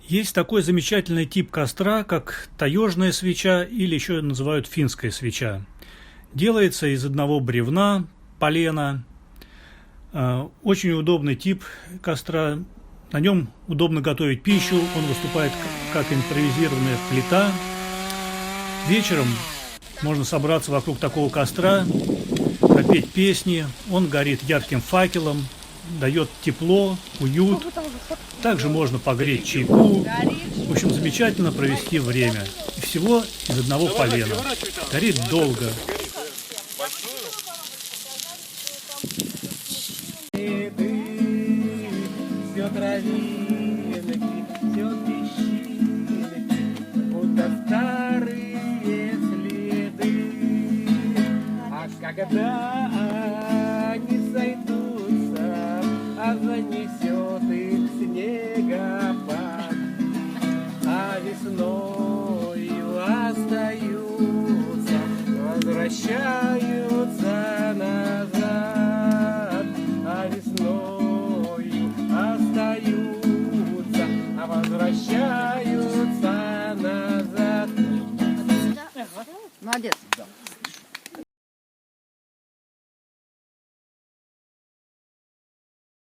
Есть такой замечательный тип костра, как таежная свеча или еще называют финская свеча. Делается из одного бревна, полена. Очень удобный тип костра. На нем удобно готовить пищу, он выступает как импровизированная плита. Вечером можно собраться вокруг такого костра, пропеть песни. Он горит ярким факелом, дает тепло, уют. Также можно погреть чайку. В общем, замечательно провести время. И всего из одного полена. Горит долго. Все травинки, все песчинки, будто старые следы. А когда они сойдутся, занесет их снегопад, а весною остаются, возвращаются назад, а весною остаются, возвращаются назад. Молодец.